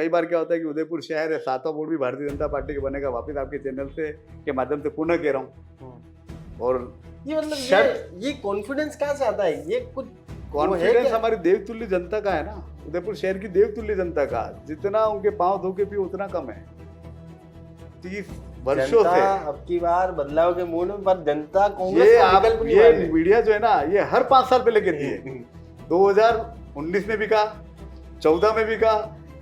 कई बार क्या होता है कि उदयपुर शहर है, सातवां बोर्ड भी भारतीय जनता पार्टी के बनेगा। वापस आपके चैनल से के माध्यम से पुनः कह रहा हूँ। और ये मतलब ये कॉन्फिडेंस कहाँ से आता है? ये कुछ कॉन्फिडेंस हमारी देवतुल्य जनता का है ना, उदयपुर शहर की देवतुल्य जनता का। जितना उनके पांव धो के पिए उतना कम है। 30 वर्षों से अब की बार बदलाव के मूड में, पर जनता ये मीडिया जो है ना, ये हर 5 साल पहले कहती है। 2019 में बिका, 14 में बिका,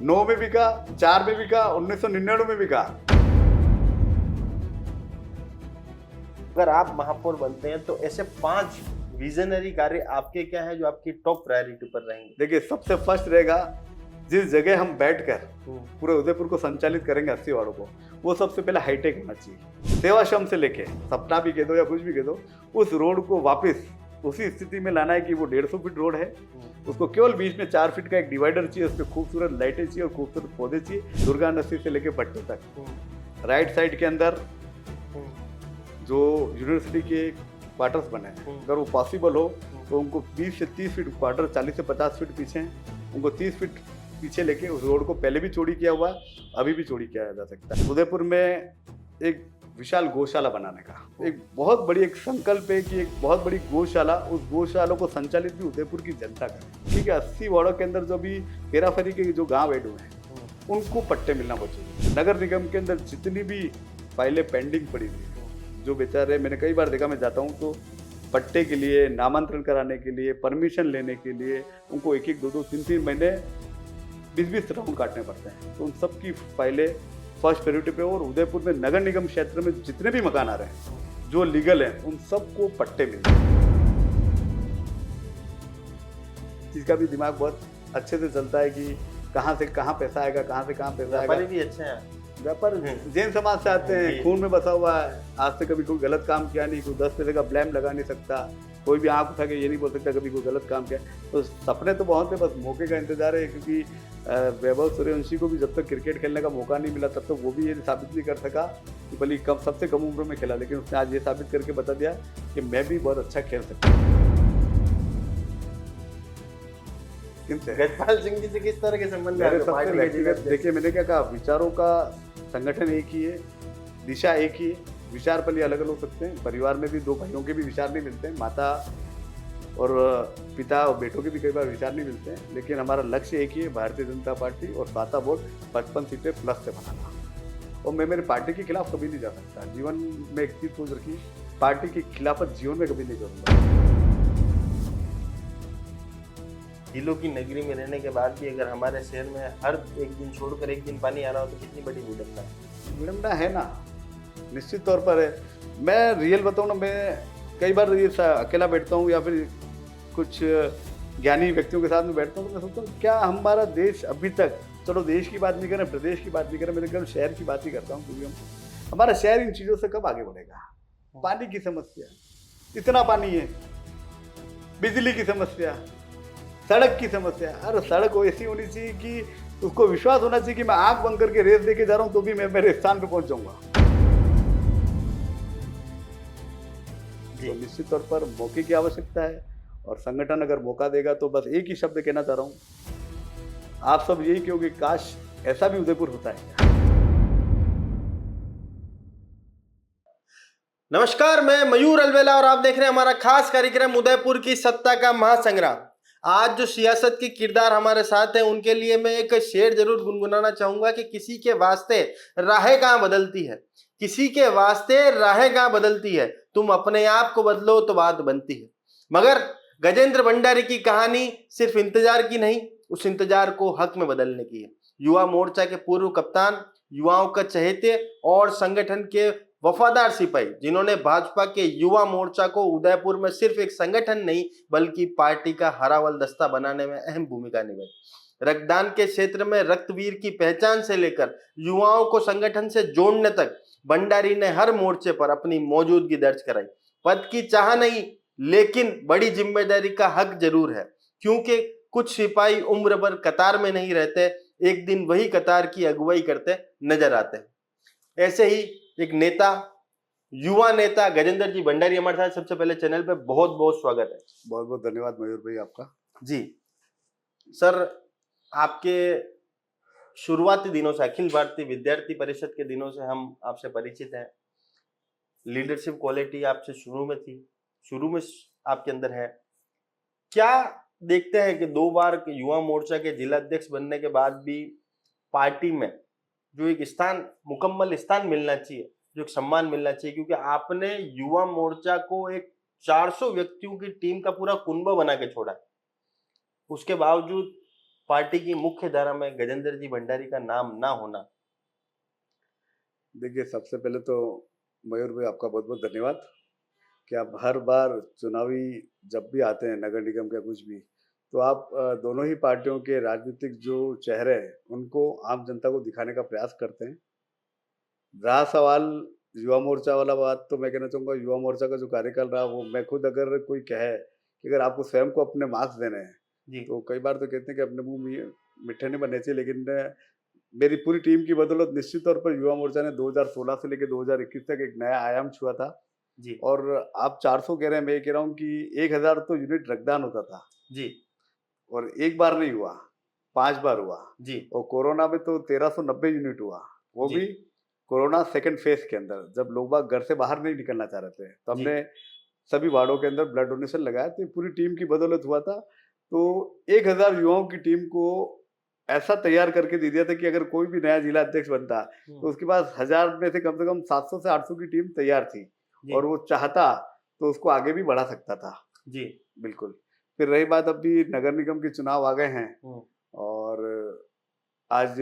9 में बिका, 4 में बिका, 1999 में बिका। अगर आप महापौर बनते हैं तो ऐसे 5 विजनरी कार्य आपके क्या है जो आपकी टॉप प्रायोरिटी पर रहेंगे? देखिए, सबसे फर्स्ट रहेगा, जिस जगह हम बैठकर पूरे उदयपुर को संचालित करेंगे 80 वार्डों को, वो सबसे पहले हाईटेक होना चाहिए। सेवाश्रम से लेके सपना भी कह दो या कुछ भी कह दो, उस रोड को वापस उसी स्थिति में लाना है कि वो 150 फीट रोड है, उसको केवल बीच में 4 फीट का एक डिवाइडर चाहिए, उस पर खूबसूरत लाइटें चाहिए और खूबसूरत पौधे चाहिए, दुर्गा नर्सरी से लेके भट्टे तक। राइट साइड के अंदर जो यूनिवर्सिटी के क्वार्टर्स बने हैं, अगर वो पॉसिबल हो तो उनको 20 से 30 फीट क्वार्टर, 40 से 50 फीट पीछे हैं, उनको 30 फीट पीछे लेके उस रोड को पहले भी चौड़ी किया हुआ, अभी भी चौड़ी किया जा सकता है। उदयपुर में एक विशाल गौशाला बनाने का एक बहुत बड़ी एक संकल्प है कि एक बहुत बड़ी गौशाला, उस गौशाला को संचालित भी उदयपुर की जनता करे। ठीक है, 80 वार्डों के अंदर जो भी पेराफेरी के जो गांव एड हुए हैं उनको पट्टे मिलना बहुत चाहिए। नगर निगम के अंदर जितनी भी फाइलें पेंडिंग पड़ी हुई, जो बेचारे, मैंने कई बार देखा, मैं जाता हूँ तो पट्टे के लिए, नामांतरण कराने के लिए, परमिशन लेने के लिए उनको 1-1, 2-2, 3-3 महीने 20-20 राउंड काटने पड़ते हैं। तो उन सब की फाइलें फर्स्ट प्रायोरिटी पे। और उदयपुर में नगर निगम क्षेत्र में जितने भी मकान आ रहे हैं जो लीगल हैं, उन सबको पट्टे मिल रहे हैं। इसका भी दिमाग बहुत अच्छे से चलता है कि कहाँ से कहाँ पैसा आएगा, कहाँ से कहाँ पैसा आएगा। भी अच्छे हैं व्यापार जैन समाज से आते हैं, खून में बसा हुआ है, आज से कभी कोई गलत काम किया नहीं, कोई 10 पैसे का ब्लेम लगा नहीं सकता, कोई भी आंख उठा के ये नहीं बोल सकता कभी कोई गलत काम किया। तो सपने तो बहुत है, बस मौके का इंतजार है। क्योंकि वैभव सूर्यवंशी को भी जब तक क्रिकेट खेलने का मौका नहीं मिला तब तक वो भी ये साबित नहीं कर सका कि भले सबसे कम उम्र में खेला, लेकिन उसने आज ये साबित करके बता दिया कि मैं भी बहुत अच्छा खेल सकता हूँ। गजपाल सिंह जी से किस तरह के संबंध है? देखिए, मैंने क्या कहा, विचारों का संगठन एक ही है, दिशा एक ही है, विचार पल अलग अलग हो सकते हैं। परिवार में भी 2 भाइयों के भी विचार नहीं मिलते हैं, माता और पिता और बेटों के भी कई बार विचार नहीं मिलते हैं, लेकिन हमारा लक्ष्य एक ही है, भारतीय जनता पार्टी और 7वां बोर्ड 55 सीटें प्लस से बनाना। और मैं मेरी पार्टी के खिलाफ कभी नहीं जा सकता। जीवन में एक चीज सोच रखी, पार्टी की खिलाफत जीवन में कभी नहीं करूँगा। झीलों की नगरी में रहने के बाद भी अगर हमारे शहर में हर एक दिन छोड़कर एक दिन पानी आ रहा हो तो कितनी बड़ी विडंबना है। विडंबना है ना, निश्चित तौर पर है। मैं रियल बताऊँ ना, मैं कई बार ये अकेला बैठता हूँ या फिर कुछ ज्ञानी व्यक्तियों के साथ में बैठता हूँ तो मैं सोचता हूँ क्या हमारा देश अभी तक, चलो देश की बात नहीं करें, प्रदेश की बात नहीं करें, मैं केवल शहर की बात ही करता हूँ, क्योंकि हमारा शहर इन चीज़ों से कब आगे बढ़ेगा? पानी की समस्या, इतना पानी है, बिजली की समस्या, सड़क की समस्या। अरे सड़क ऐसी होनी चाहिए कि उसको विश्वास होना चाहिए कि मैं आंख बंद करके रेस देके जा रहा हूं तो भी मैं मेरे स्थान पे पहुंच जाऊंगा। तो निश्चित तौर पर मौके की आवश्यकता है, और संगठन अगर मौका देगा तो बस एक ही शब्द कहना चाह रहा हूं, आप सब यही कहोगे काश ऐसा भी उदयपुर होता है। नमस्कार, मैं मयूर अलवेला और आप देख रहे हैं हमारा खास कार्यक्रम उदयपुर की सत्ता का महासंग्राम। आज जो सियासत के किरदार हमारे साथ हैं उनके लिए मैं एक शेर जरूर गुनगुनाना चाहूंगा कि किसी के वास्ते राहें कहां बदलती है, किसी के वास्ते राहें कहां बदलती है, तुम अपने आप को बदलो तो बात बनती है। मगर गजेंद्र भंडारी की कहानी सिर्फ इंतजार की नहीं, उस इंतजार को हक में बदलने की है। युवा मोर्चा के पूर्व कप्तान, युवाओं का चहेते और संगठन के वफादार सिपाही, जिन्होंने भाजपा के युवा मोर्चा को उदयपुर में सिर्फ एक संगठन नहीं बल्कि पार्टी का हरावल दस्ता बनाने में अहम भूमिका निभाई। रक्तदान के क्षेत्र में रक्तवीर की पहचान से लेकर युवाओं को संगठन से जोड़ने तक भंडारी ने हर मोर्चे पर अपनी मौजूदगी दर्ज कराई। पद की चाह नहीं, लेकिन बड़ी जिम्मेदारी का हक जरूर है, क्योंकि कुछ सिपाही उम्र भर कतार में नहीं रहते, एक दिन वही कतार की अगुवाई करते नजर आते हैं। ऐसे ही एक नेता, युवा नेता गजेंद्र जी भंडारी हमारे साथ। सबसे पहले चैनल पे बहुत बहुत स्वागत है। बहुत बहुत धन्यवाद मयूर भाई आपका। जी सर, आपके शुरुआती दिनों से अखिल भारतीय विद्यार्थी परिषद के दिनों से हम आपसे परिचित हैं। लीडरशिप क्वालिटी आपसे शुरू में आपके अंदर है। क्या देखते हैं कि 2 बार युवा मोर्चा के जिला अध्यक्ष बनने के बाद भी पार्टी में जो एक स्थान, मुकम्मल स्थान मिलना चाहिए, जो एक सम्मान मिलना चाहिए, क्योंकि आपने युवा मोर्चा को एक 400 व्यक्तियों की टीम का पूरा कुनबा बना के छोड़ा है। उसके बावजूद पार्टी की मुख्य धारा में गजेंद्र जी भंडारी का नाम ना होना। देखिए, सबसे पहले तो मयूर भाई आपका बहुत बहुत धन्यवाद कि आप हर बार चुनावी जब भी आते हैं, नगर निगम का कुछ भी, तो आप दोनों ही पार्टियों के राजनीतिक जो चेहरे हैं उनको आम जनता को दिखाने का प्रयास करते हैं। रहा सवाल युवा मोर्चा वाला बात, तो मैं कहना चाहूँगा युवा मोर्चा का जो कार्यकाल रहा वो मैं खुद, अगर कोई कहे कि अगर आपको स्वयं को अपने मार्क्स देने हैं जी। तो कई बार तो कहते हैं कि अपने मुंह में मिठे नहीं बनने चाहिए, लेकिन मेरी पूरी टीम की बदौलत निश्चित तौर पर युवा मोर्चा ने 2016 से लेकर 2021 तक एक नया आयाम छुआ था जी। और आप 400 कह रहे हैं, मैं ये कह रहा हूँ कि 1000 तो यूनिट रक्तदान होता था जी। और एक बार नहीं हुआ, 5 बार हुआ जी। और कोरोना में तो 1390 यूनिट हुआ, वो जी। भी कोरोना सेकंड फेज के अंदर, जब लोग बाग घर से बाहर नहीं निकलना चाह रहे थे, तो हमने सभी वार्डों के अंदर ब्लड डोनेशन लगाया। तो पूरी टीम की बदौलत हुआ था। तो 1000 युवाओं की टीम को ऐसा तैयार करके दे दिया था कि अगर कोई भी नया जिला अध्यक्ष बनता तो उसके पास 1000 में से कम 700 से 800 की टीम तैयार थी और वो चाहता तो उसको आगे भी बढ़ा सकता था। जी बिल्कुल। फिर रही बात, अभी नगर निगम के चुनाव आ गए हैं और आज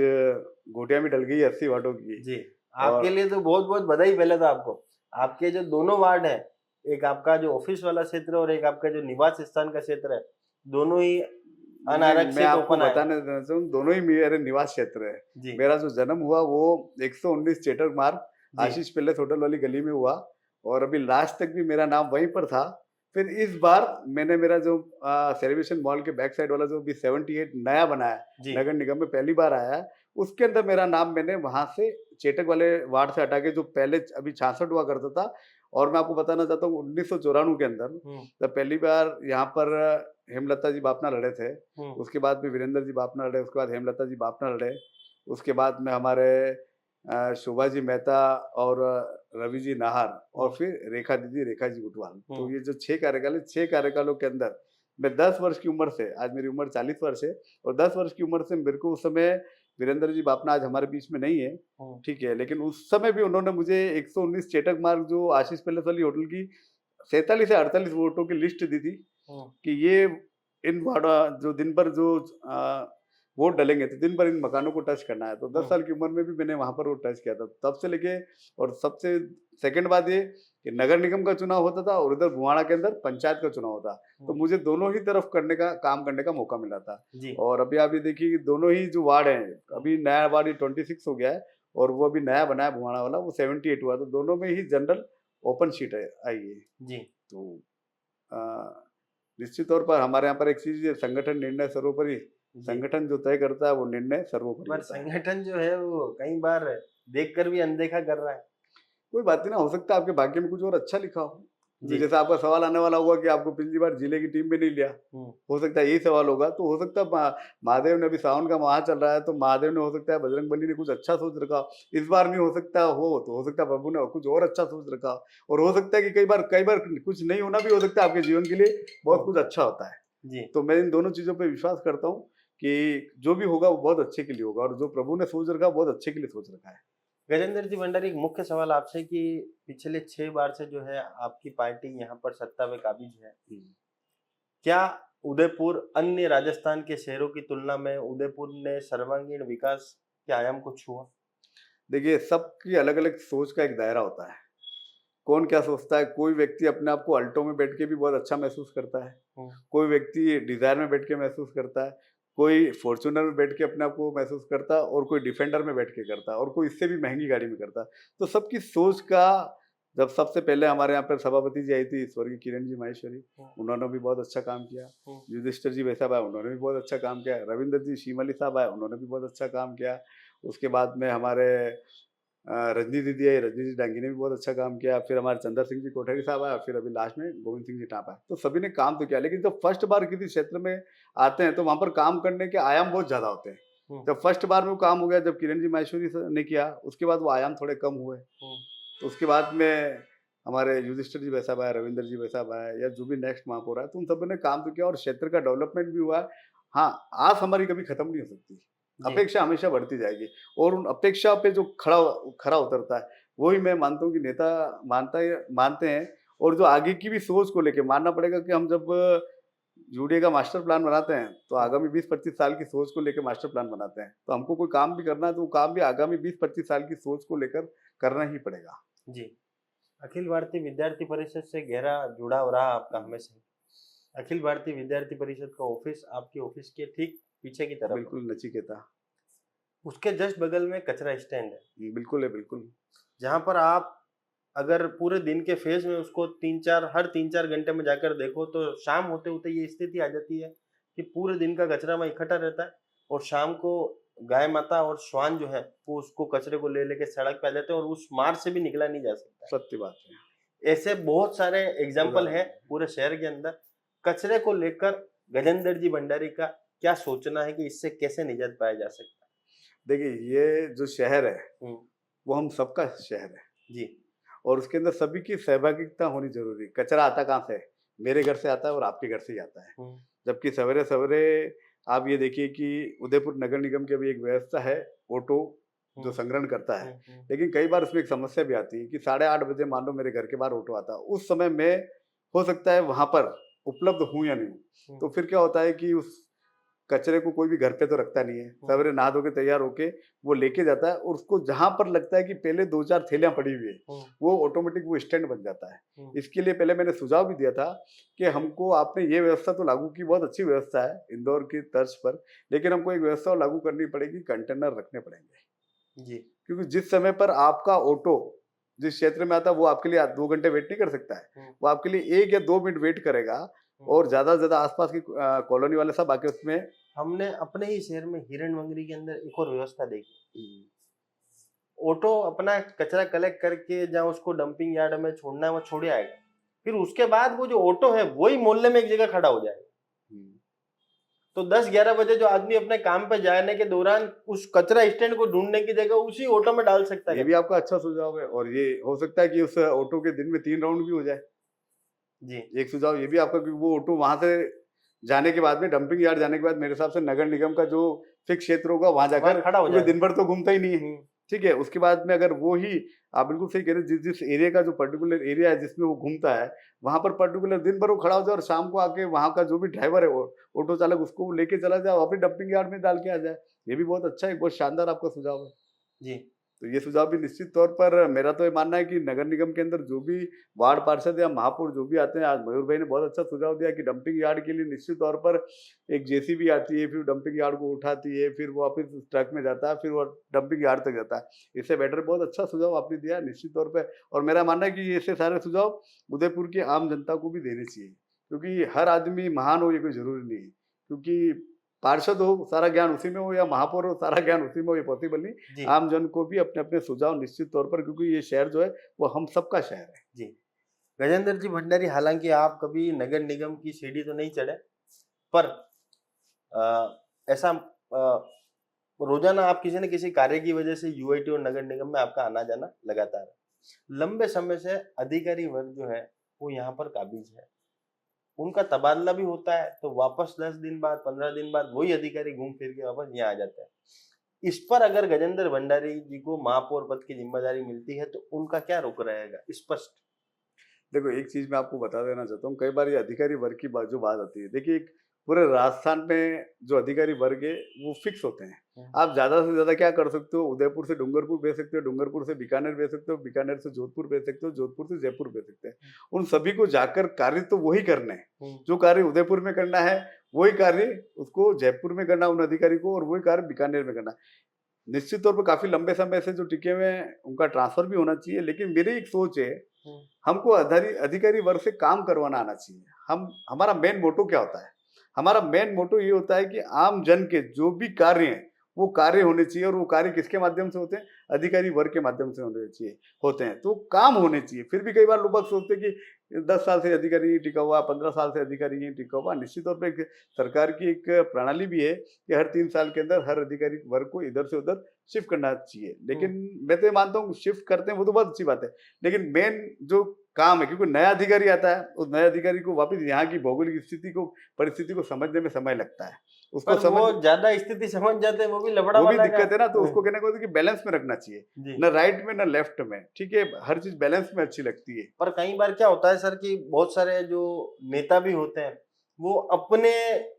गोटियां भी डल गई 80 वार्डों की। जी, आपके लिए तो बहुत बहुत बधाई पहले तो आपको। आपके जो दोनों वार्ड है, एक आपका जो ऑफिस वाला क्षेत्र और एक आपका जो निवास स्थान का क्षेत्र है, दोनों ही अनारक्षित मैं आपको ओपन है। बताने देना चाहूँ, दोनों ही मेरे निवास क्षेत्र है। जी। मेरा जो जन्म हुआ वो 119 चेटक मार्ग आशीष पैलेस होटल वाली गली में हुआ और अभी लास्ट तक भी मेरा नाम वहीं पर था। फिर इस बार मैंने मेरा जो सेलिब्रेशन मॉल के बैक साइड वाला जो भी 78 नया बनाया नगर निगम में पहली बार आया है, उसके अंदर मेरा नाम मैंने वहां से चेटक वाले वार्ड से हटा के, जो पहले अभी 66 हुआ करता था। और मैं आपको बताना चाहता हूँ 1994 के अंदर जब पहली बार यहाँ पर हेमलता जी बापना लड़े थे, उसके बाद में वीरेंद्र जी बापना लड़े, उसके बाद हेमलता जी बापना लड़े, उसके बाद में हमारे शोभा जी मेहता और रवि जी नाहर और फिर रेखा जी बुटवाल। तो ये जो 6 कार्यकाल है, 6 कार्यकालों के अंदर मैं 10 वर्ष की उम्र से, आज मेरी उम्र 40 वर्ष है और 10 वर्ष की उम्र से मेरे को उस समय, वीरेंद्र जी बापना आज हमारे बीच में नहीं है, ठीक है, लेकिन उस समय भी उन्होंने मुझे 119 चेटक मार्ग जो आशीष पैलेस वाली होटल की 47 से 48 वोटों की लिस्ट दी थी कि ये इन जो दिन भर जो वोट डलेंगे तो दिन भर इन मकानों को टच करना है। तो 10 साल की उम्र में भी मैंने वहां पर वो टच किया था, तब से लेके। और सबसे सेकंड बात ये कि नगर निगम का चुनाव होता था और उधर बुहाना के अंदर पंचायत का चुनाव होता, तो मुझे दोनों ही तरफ काम करने का मौका मिला था। और अभी आप ये देखिए कि दोनों ही जो वार्ड है, अभी नया वार्ड 26 हो गया है और वो अभी नया बना है बुहाना वाला, वो 78 हुआ, तो दोनों में ही जनरल ओपन सीट आई है जी। तो निश्चित तौर पर हमारे यहाँ पर एक चीज है, संगठन निर्णय सर्वोपरि। संगठन जो तय करता है वो निर्णय सर्वोपरि। पर संगठन जो है वो कई बार देखकर भी अनदेखा कर रहा है। कोई बात नहीं ना, हो सकता है आपके भाग्य में कुछ और अच्छा लिखा हो। जैसे आपका सवाल आने वाला होगा कि आपको पिछली बार जिले की टीम में नहीं लिया, हो सकता है यही सवाल होगा। तो हो सकता है महादेव ने, अभी सावन का माह चल रहा है, तो महादेव ने, हो सकता है बजरंगबली ने कुछ अच्छा सोच रखा, इस बार नहीं हो सकता हो सकता है प्रभु ने कुछ और अच्छा सोच रखा। और हो सकता है कि कई बार कुछ नहीं होना भी हो सकता है, आपके जीवन के लिए बहुत कुछ अच्छा होता है जी। तो मैं इन दोनों चीजों पर विश्वास करता हूँ कि जो भी होगा वो बहुत अच्छे के लिए होगा और जो प्रभु ने सोच रखा बहुत अच्छे के लिए सोच रखा है। गजेंद्र जी भंडारी, एक मुख्य सवाल आपसे कि पिछले 6 बार से जो है आपकी पार्टी यहाँ पर सत्ता में काबिज है, क्या उदयपुर अन्य राजस्थान के शहरों की तुलना में उदयपुर ने सर्वांगीण विकास के आयाम को छुआ? देखिए, सबकी अलग अलग सोच का एक दायरा होता है, कौन क्या सोचता है। कोई व्यक्ति अपने आप को अल्टो में बैठ के भी बहुत अच्छा महसूस करता है, कोई व्यक्ति डिजायर में बैठ के महसूस करता है, कोई फॉर्च्यूनर में बैठ के अपने आप को महसूस करता है और कोई डिफेंडर में बैठ के करता है और कोई इससे भी महंगी गाड़ी में करता है। तो सबकी सोच का, जब सबसे पहले हमारे यहाँ पर सभापति जी आई थी स्वर्गीय किरण जी माहेश्वरी, उन्होंने भी बहुत अच्छा काम किया। युधिष्ठिर जी वैसा आए, उन्होंने भी बहुत अच्छा काम किया। रविंद्र जी शिमली साहब आए, उन्होंने भी बहुत अच्छा काम किया। उसके बाद में हमारे रजनी दीदी आई, रजनी जी डांगी ने भी बहुत अच्छा काम किया। फिर हमारे चंद्र सिंह जी कोठरी साहब आए, फिर अभी लास्ट में गोविंद सिंह जी टाप आए। तो सभी ने काम तो किया, लेकिन जब फर्स्ट बार किसी क्षेत्र में आते हैं तो वहां पर काम करने के आयाम बहुत ज्यादा होते हैं। जब फर्स्ट बार में वो काम हो गया, जब किरण जी माहेश्वरी ने किया, उसके बाद वो आयाम थोड़े कम हुए। तो उसके बाद में हमारे युधिष्ठिर जी वैसा आए, रविंद्र जी वैसा आए, या जो भी नेक्स्ट महापौर है, तो उन सब ने काम तो किया और क्षेत्र का डेवलपमेंट भी हुआ। हाँ, आस हमारी कभी खत्म नहीं हो सकती, अपेक्षा हमेशा बढ़ती जाएगी, और उन अपेक्षा पे जो खरा उतरता है वही मैं मानता हूँ कि नेता मानते हैं। और जो आगे की भी सोच को लेके मानना पड़ेगा कि हम जब यूडीए का मास्टर प्लान बनाते हैं तो आगामी 20-25 साल की सोच को लेकर मास्टर प्लान बनाते हैं। तो हमको कोई काम भी करना है तो वो काम भी आगामी 20-25 साल की सोच को लेकर करना ही पड़ेगा। जी, अखिल भारतीय विद्यार्थी परिषद से गहरा जुड़ाव रहा आपका हमेशा। अखिल भारतीय विद्यार्थी परिषद का ऑफिस आपके ऑफिस के ठीक पीछे की तरफ, बिल्कुल नचिकेता, उसके जस्ट बगल में कचरा स्टैंड है। बिल्कुल है, बिल्कुल, जहाँ पर आप अगर पूरे दिन के फेज में उसको हर 3-4 घंटे में जाकर देखो तो शाम होते होते ये स्थिति आ जाती है कि पूरे दिन का कचरा वहाँ इकट्ठा रहता है, और शाम को गाय माता और श्वान जो है वो उसको कचरे को ले लेके सड़क पे आ जाते हैं, और उस मार्ग से भी निकला नहीं जा सकता। सत्य बात है। ऐसे बहुत सारे एग्जाम्पल है पूरे शहर के अंदर। कचरे को लेकर गजेंद्र जी भंडारी का क्या सोचना है कि इससे कैसे निजात पाया जा सकता है? देखिए, ये जो शहर है वो हम सबका शहर है जी, और उसके अंदर सभी की सहभागिता होनी जरूरी। कचरा आता कहाँ से है? मेरे घर से आता है और आपके घर से ही आता है। जबकि सवेरे सवेरे आप ये देखिए कि उदयपुर नगर निगम की अभी एक व्यवस्था है, ऑटो जो संग्रहण करता है, लेकिन कई बार उसमें एक समस्या भी आती है कि 8:30 बजे मान लो मेरे घर के बाहर ऑटो आता है, उस समय मैं हो सकता है वहां पर उपलब्ध हूँ या नहीं, तो फिर क्या होता है कि उस कचरे को कोई भी घर पे तो रखता नहीं है, सवेरे नहा धो के तैयार होके वो लेके जाता है, और उसको जहां पर लगता है कि पहले 2-4 थैलियां पड़ी हुई है वो ऑटोमेटिक वो स्टैंड बन जाता है। इसके लिए पहले मैंने सुझाव भी दिया था कि हमको, आपने ये व्यवस्था तो लागू की, बहुत अच्छी व्यवस्था है इंदौर की तर्ज पर, लेकिन हमको एक व्यवस्था लागू करनी पड़ेगी, कंटेनर रखने पड़ेंगे जी, क्योंकि जिस समय पर आपका ऑटो जिस क्षेत्र में आता है वो आपके लिए 2 घंटे वेट नहीं कर सकता है, वो आपके लिए 1 या 2 मिनट वेट करेगा, और ज्यादा से ज्यादा आसपास की कॉलोनी वाले सब आके उसमें। हमने अपने ही शहर में हिरण मंगरी के अंदर एक और व्यवस्था देखी, ऑटो अपना कचरा कलेक्ट करके जहाँ उसको डंपिंग यार्ड में छोड़ना है वो छोड़ आएगा, फिर उसके बाद वो जो ऑटो है वही मोहल्ले में एक जगह खड़ा हो जाएगा। तो 10-11 बजे जो आदमी अपने काम पे जाने के दौरान उस कचरा स्टैंड को ढूंढने की जगह उसी ऑटो में डाल सकता है। ये भी आपका अच्छा सुझाव है, और ये हो सकता है कि उस ऑटो के दिन में 3 राउंड भी हो जाए जी। एक सुझाव ये भी आपका, क्योंकि वो ऑटो वहां से जाने के बाद में डंपिंग यार्ड जाने के बाद मेरे हिसाब से नगर निगम का जो फिक्स क्षेत्र होगा वहां जाकर खड़ा हो जाए, दिन भर तो घूमता ही नहीं है, ठीक है। उसके बाद में अगर वो ही, आप बिल्कुल सही कह रहे हैं, जिस एरिया का जो पर्टिकुलर एरिया है जिसमें वो घूमता है वहां पर पर्टिकुलर दिन भर वो खड़ा हो जाए, और शाम को आके वहां का जो भी ड्राइवर है ऑटो चालक उसको लेके चला जाए, अपनी डंपिंग यार्ड में डाल के आ जाए। ये भी बहुत अच्छा है, बहुत शानदार आपका सुझाव है जी। तो ये सुझाव भी निश्चित तौर पर, मेरा तो ये मानना है कि नगर निगम के अंदर जो भी वार्ड पार्षद या महापौर जो भी आते हैं, आज मयूर भाई ने बहुत अच्छा सुझाव दिया कि डंपिंग यार्ड के लिए निश्चित तौर पर एक जेसीबी आती है, फिर डंपिंग यार्ड को उठाती है, फिर वो वापस ट्रक में जाता है, फिर वो डंपिंग यार्ड तक जाता है। इससे बेटर बहुत अच्छा सुझाव आपने दिया निश्चित तौर पर, और मेरा मानना है कि ऐसे सारे सुझाव उदयपुर की आम जनता को भी देने चाहिए, क्योंकि हर आदमी महान हो ये कोई जरूरी नहीं है, क्योंकि पार्षद हो सारा ज्ञान उसी में हो, या महापौर हो सारा ज्ञान उसी में हो, ये पॉसिबल नहीं। आम जन को भी अपने अपने सुझाव निश्चित तौर पर, क्योंकि ये शहर जो है वो हम सबका शहर है जी। गजेंद्र जी भंडारी, हालांकि आप कभी नगर निगम की सीढ़ी तो नहीं चढ़े, पर ऐसा रोजाना आप किसी न किसी कार्य की वजह से यूआईटी और नगर निगम में आपका आना जाना लगातार है। लंबे समय से अधिकारी वर्ग जो है वो यहाँ पर काबिज है, उनका तबादला भी होता है तो वापस 10 दिन बाद 15 दिन बाद वही अधिकारी घूम फिर के वापस यहाँ आ जाते हैं। इस पर अगर गजेंद्र भंडारी जी को महापौर पद की जिम्मेदारी मिलती है तो उनका क्या रुख रहेगा स्पष्ट? देखो, एक चीज मैं आपको बता देना चाहता हूँ, कई बार ये अधिकारी वर्ग की जो बात आती है, देखिए पूरे राजस्थान में जो अधिकारी वर्ग है वो फिक्स होते हैं। आप ज्यादा से ज्यादा क्या कर सकते हो, उदयपुर से डूंगरपुर भेज सकते हो, डूंगरपुर से बीकानेर भेज सकते हो, बीकानेर से जोधपुर भेज सकते हो, जोधपुर से जयपुर भेज सकते हैं। उन सभी को जाकर कार्य तो वही करने हैं, जो कार्य उदयपुर में करना है वही कार्य उसको जयपुर में करना उन अधिकारी को, और वही कार्य बीकानेर में करना। निश्चित तौर पर काफी लंबे समय से जो टिके हुए हैं उनका ट्रांसफर भी होना चाहिए, लेकिन मेरी एक सोच है, हमको अधिकारी वर्ग से काम करवाना आना चाहिए। हमारा मेन मोटो क्या होता है? हमारा मेन मोटो ये होता है कि आम जन के जो भी कार्य हैं वो कार्य होने चाहिए, और वो कार्य किसके माध्यम से होते हैं? अधिकारी वर्ग के माध्यम से होने चाहिए होते हैं, तो काम होने चाहिए। फिर भी कई बार लोग सोचते हैं कि 10 साल से अधिकारी नहीं टिका हुआ, 15 साल से अधिकारी नहीं टिका हुआ। निश्चित तौर पर एक सरकार की एक प्रणाली भी है कि हर 3 साल के अंदर हर अधिकारी वर्ग को इधर से उधर शिफ्ट करना चाहिए। लेकिन मैं तो ये मानता हूँ शिफ्ट करते हैं वो तो बहुत अच्छी बात है, लेकिन मेन जो काम है, क्योंकि नया अधिकारी आता है, उस नए अधिकारी को वापस यहाँ की भौगोलिक स्थिति को परिस्थिति को समझने में समय लगता है। उसको पर वो ज्यादा स्थिति समझ जाते हैं, वो भी लफड़ा वो भी वाला दिक्कत है ना, तो उसको कहने को कि बैलेंस में रखना चाहिए, न राइट में न लेफ्ट में। ठीक है, हर चीज बैलेंस में अच्छी लगती है। पर कई बार क्या होता है सर कि बहुत सारे जो नेता भी होते हैं वो अपने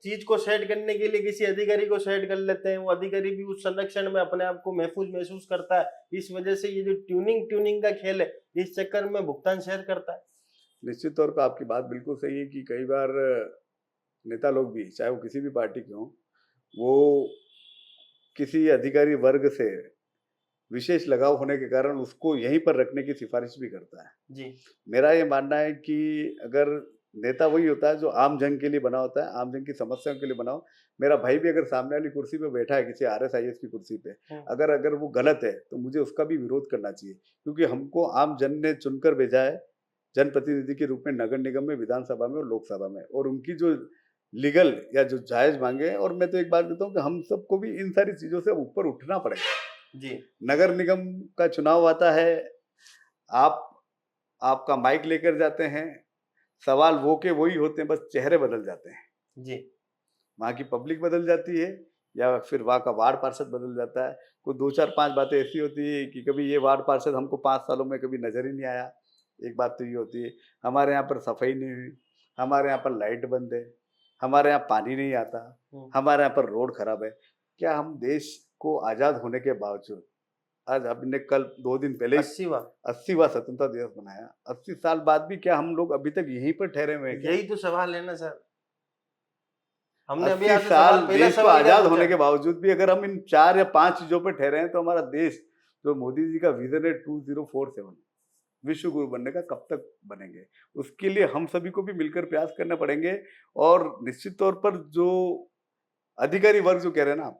चीज को सेट करने के लिए किसी अधिकारी को सेट कर लेते हैं, वो अधिकारी भी उस संरक्षण में अपने आप को महसूस करता है। इस वजह से ये जो ट्यूनिंग का खेल है, इस चक्कर में भुगतान शेयर करता है। निश्चित तौर पर आपकी बात बिल्कुल सही है कि कई बार नेता लोग भी, चाहे वो किसी भी पार्टी के हों, वो किसी अधिकारी वर्ग से विशेष लगाव होने के कारण उसको यहीं पर रखने की सिफारिश भी करता है। जी, मेरा ये मानना है कि अगर नेता वही होता है जो आम जन के लिए बना होता है, आम जन की समस्याओं के लिए बना हो। मेरा भाई भी अगर सामने वाली कुर्सी पे बैठा है, किसी RSIS की कुर्सी पे, अगर वो गलत है तो मुझे उसका भी विरोध करना चाहिए, क्योंकि हमको आम जन ने चुनकर भेजा है जनप्रतिनिधि के रूप में नगर निगम में, विधानसभा में और लोकसभा में, और उनकी जो लीगल या जो जायज मांगे हैं। और मैं तो एक बात कहता हूँ कि हम सबको भी इन सारी चीजों से ऊपर उठना पड़ेगा। जी, नगर निगम का चुनाव आता है, आपका माइक लेकर जाते हैं, सवाल वो के वही होते हैं, बस चेहरे बदल जाते हैं। जी, वहाँ की पब्लिक बदल जाती है या फिर वहाँ का वार्ड पार्षद बदल जाता है। कोई 2-4-5 बातें ऐसी होती है कि कभी ये वार्ड पार्षद हमको 5 सालों में कभी नजर ही नहीं आया। एक बात तो ये होती है, हमारे यहाँ पर सफाई नहीं हुई, हमारे यहाँ पर लाइट बंद है, हमारे यहाँ पानी नहीं आता, हमारे यहाँ पर रोड खराब है। क्या हम देश को आजाद होने के बावजूद, आज हमने कल 2 दिन पहले 80वां स्वतंत्रता दिवस मनाया, 80 साल बाद भी क्या हम लोग अभी तक यहीं पर ठहरे हुए हैं? यही तो सवाल है ना सर। हमने अभी 80 साल देश को आजाद होने के बावजूद भी अगर हम इन 4 या 5 चीजों पर ठहरे हैं, तो हमारा देश जो मोदी जी का विजन है 2047 विश्व गुरु बनने का, कब तक बनेंगे? उसके लिए हम सभी को भी मिलकर प्रयास करने पड़ेंगे। और निश्चित तौर पर जो अधिकारी वर्ग जो कह रहे हैं ना,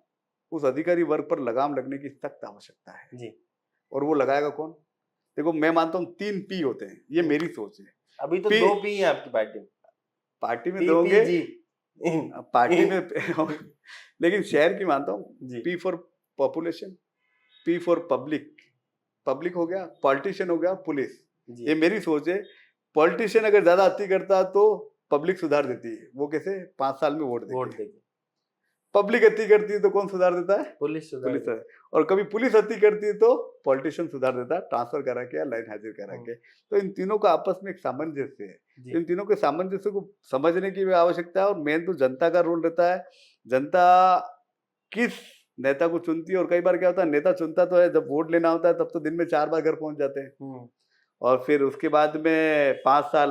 उस अधिकारी वर्ग पर लगाम लगने की सख्त आवश्यकता है जी। और वो लगाएगा कौन? देखो, मैं मानता हूँ 3 P होते हैं, ये मेरी सोच है। अभी तो 2 P है आपकी पार्टी में दोगे पार्टी में लेकिन शहर की मानता हूँ, P for population, P for public हो गया, पॉलिटिशियन हो गया, पुलिस। ये मेरी सोच है। पॉलिटिशियन अगर ज्यादा अति करता तो पब्लिक सुधार देती है। वो कैसे? 5 साल में वोट देती है। पब्लिक अति करती है तो कौन सुधार देता है? पुलिस। और कभी पुलिस अति करती है तो पॉलिटिशियन सुधार देता है, ट्रांसफर करा के या लाइन हाजिर करा के। तो इन तीनों का आपस में एक सामंजस्य है। इन तीनों के सामंजस्य को समझने की भी आवश्यकता है। और मेन तो जनता का रोल रहता है। जनता किस नेता को चुनती है। और कई बार क्या होता है, नेता चुनता तो है, जब वोट लेना होता है तब तो दिन में 4 बार घर पहुंच जाते हैं, और फिर उसके बाद में 5 साल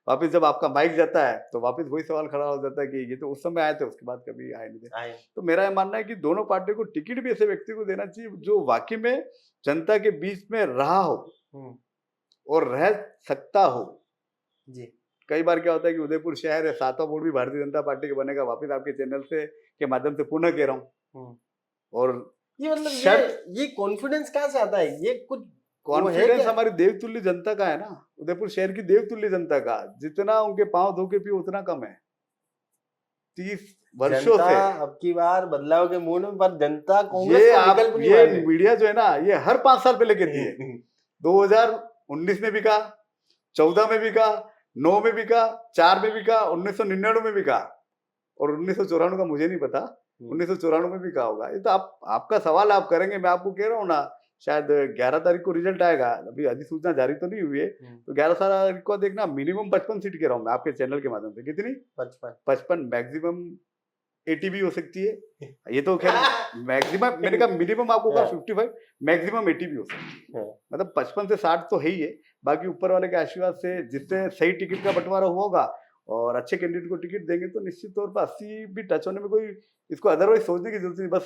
वापस जब आपका माइक जाता है तो वापस वही सवाल खड़ा हो जाता है कि ये तो उस समय आए थे, उसके बाद कभी आए नहीं थे। तो मेरा ये मानना है कि दोनों पार्टियों को टिकट भी ऐसे व्यक्ति को देना चाहिए जो वाकई में जनता के बीच में रहा हो और रह सकता हो। जी, कई बार क्या होता है कि उदयपुर शहर है, 7वां वोट भी भारतीय जनता पार्टी के बनेगा। वापस आपके चैनल से के माध्यम से पुनः कह रहा हूँ। और ये मतलब ये कॉन्फिडेंस कहाँ से आता है? ये कुछ कॉन्फिडेंस हमारी देवतुल्य जनता का है ना, उदयपुर शहर की देवतुल्य जनता का। जितना उनके पांव धो के पिए उतना कम है। 30 वर्षों से अब की बार बदलाव के मूड में, पर जनता ये मीडिया जो है ना, ये हर 5 साल पहले कहती है। 2019 में भी कहा, 14 में भी कहा, 9 में भी कहा, 4 में भी कहा, 1999 में भी कहा, और 1994 का मुझे नहीं पता, 1994 में भी कहा होगा। ये तो आपका सवाल आप करेंगे, मैं आपको कह रहा हूँ ना, शायद 11 तारीख को रिजल्ट आएगा, अभी अधिसूचना जारी तो नहीं हुई है, तो 11 तारीख को देखना, मिनिमम 55 सीट कह रहा हूँ मैं आपके चैनल के माध्यम से। कितनी? 55। मैक्सिमम 80 भी हो सकती है। ये तो खैर मैक्सिमम, मैंने कहा मिनिमम आपको कहा 55, मैक्सिमम 80 भी हो सकती है। मतलब 55 से 60 तो है ही है। बाकी ऊपर वाले के आशीर्वाद से जिससे सही टिकट का बंटवारा होगा और अच्छे कैंडिडेट को टिकट देंगे तो निश्चित तौर पर 80 भी टच होने में कोई इसको अदरवाइज सोचने की जरूरत नहीं। बस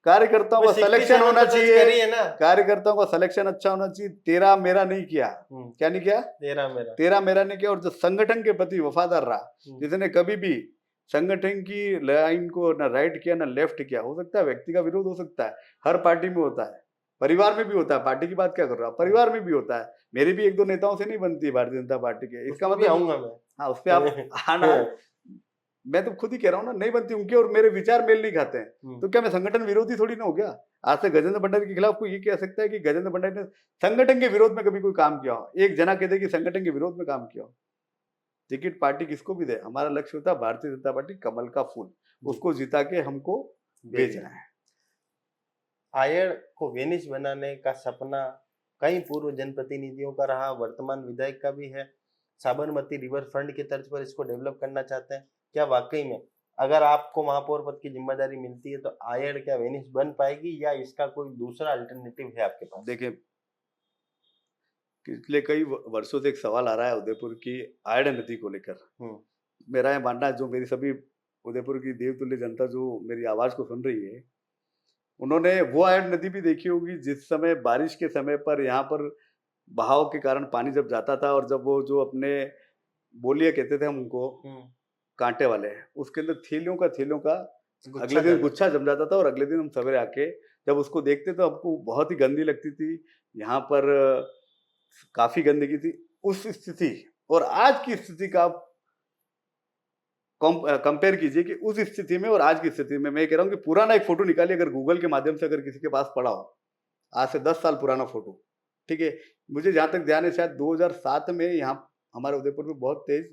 कार्यकर्ताओं का सिलेक्शन होना चाहिए, कार्यकर्ताओं का सिलेक्शन अच्छा होना चाहिए। तेरा मेरा नहीं किया, क्या नहीं किया? तेरा मेरा नहीं किया। और जो संगठन के प्रति वफादार रहा, जिसने कभी भी संगठन की लाइन को ना राइट किया ना लेफ्ट किया। हो सकता है व्यक्ति का विरोध हो सकता है, हर पार्टी में होता है, परिवार में भी होता है, पार्टी की बात क्या कर रहा हूँ, परिवार में भी होता है। मेरी भी एक दो नेताओं से नहीं बनती है भारतीय जनता पार्टी के, इसका भी मतलब आऊंगा मैं। हाँ उस पर आप आना। मैं तो खुद ही कह रहा हूँ ना, नहीं बनती, उनके और मेरे विचार मेल नहीं खाते हैं, तो क्या मैं संगठन विरोधी थोड़ी ना हो गया। आज से गजेंद्र भंडारी के खिलाफ कोई ये कह सकता है कि गजेंद्र भंडारी ने संगठन के विरोध में कभी कोई काम किया हो? एक जना कहते कि संगठन के विरोध में काम किया हो। टिकट पार्टी किसको भी दे, हमारा लक्ष्य होता है भारतीय जनता पार्टी कमल का फूल, उसको जिता के हमको भेजना है। आयड़ को वेनिस बनाने का सपना कई पूर्व जनप्रतिनिधियों का रहा, वर्तमान विधायक का भी है। साबरमती रिवर फ्रंट के तर्ज पर इसको डेवलप करना चाहते हैं। क्या वाकई में अगर आपको महापौर पद की जिम्मेदारी मिलती है तो आयड़ क्या वेनिस बन पाएगी, या इसका कोई दूसरा अल्टरनेटिव है आपके पास? देखिए, पिछले कई वर्षों से एक सवाल आ रहा है उदयपुर की आयड़ नदी को लेकर। मेरा ये मानना है, जो मेरी सभी उदयपुर की देवतुल्य जनता जो मेरी आवाज को सुन रही है, उन्होंने वो आयड़ नदी भी देखी होगी जिस समय बारिश के समय पर यहाँ पर बहाव के कारण पानी जब जाता था, और जब वो जो अपने बोलिए कहते थे हम उनको, कांटे वाले, उसके अंदर थैलियों का अगले दिन गुच्छा जम जाता था, और अगले दिन हम सवेरे आके जब उसको देखते तो हमको बहुत ही गंदी लगती थी। यहाँ पर काफी गंदगी थी। उस स्थिति और आज की स्थिति का आप कंपेयर कीजिए कि उस स्थिति में और आज की स्थिति में। मैं कह रहा हूँ कि पुराना एक फोटो निकालिए, अगर गूगल के माध्यम से अगर किसी के पास पड़ा हो, आज से 10 साल पुराना फोटो, ठीक है, मुझे जहां तक ध्यान है शायद 2007 में यहाँ हमारे उदयपुर में बहुत तेज,